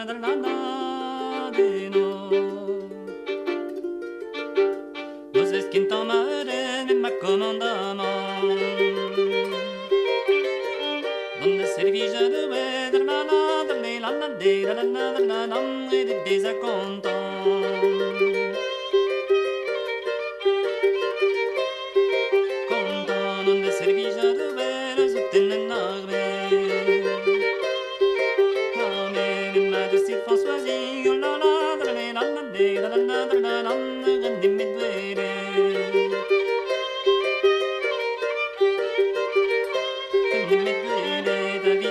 No sé quién tomaré mi comandament. Donde Servigia de Weder, la la la la la la la la la et des désacontents. Content, donde Servigia de Weder, se tenen armés. Armés, les mains de Cid Françoisie, oh la la la la la la la la la, René Medvedev.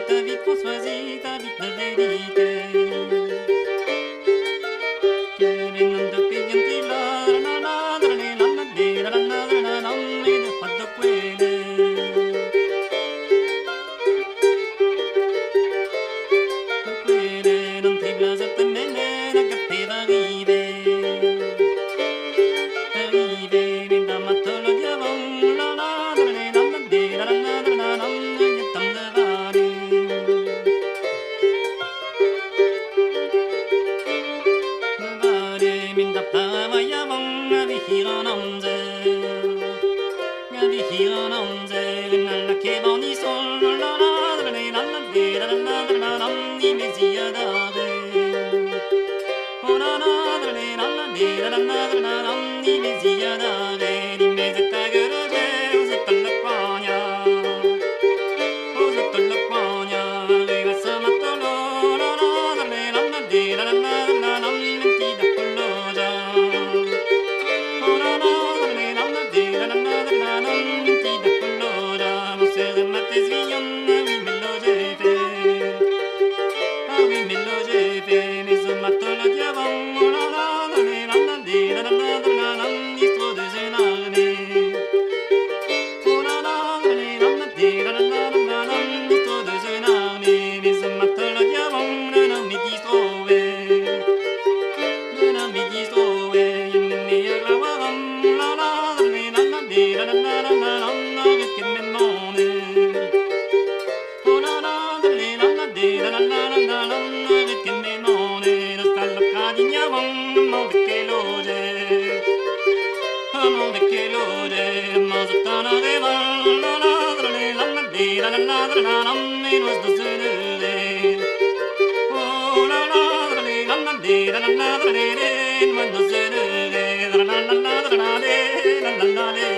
David Françoisie, David de vérité. Quel est nom de pays qui la la la la la la la la la la et de pas de quelle. De quelle non ti blase te menena che te va arriver. Arriver in da matolo diavon la la la la la la la la e tam de vari. Min da plava javon vi hiran amzer. Vi hiran amzer in alla che voni sol la la la la la la la i mesia dare. Oh la la la la la la i mesia dare di mese tagere sotto la quagna. Oh sotto la quagna arriva samatolo la la la la la menti da collogia. Oh la la la la menti da collogia. Non se remate svion oui me lo j'ai fait. Ah oui me lo j'ai fait. Mais au matin le diavon oh la la la l'istro de Zenarné. Oh la la la l'istro de Zenarné. Mais au matin le diavon non mi distrove. Non mi distrove. Il me la waram la la che me mone. Oh la la che me mone. Non sta lo cadignavan mo che loge. Mo che loge. Ma sottana che va la la e non sto sedere. Oh la la non sto sedere. La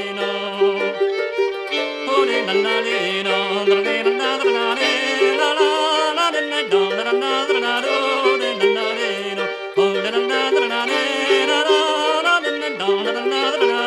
no. Oh la no, la la la la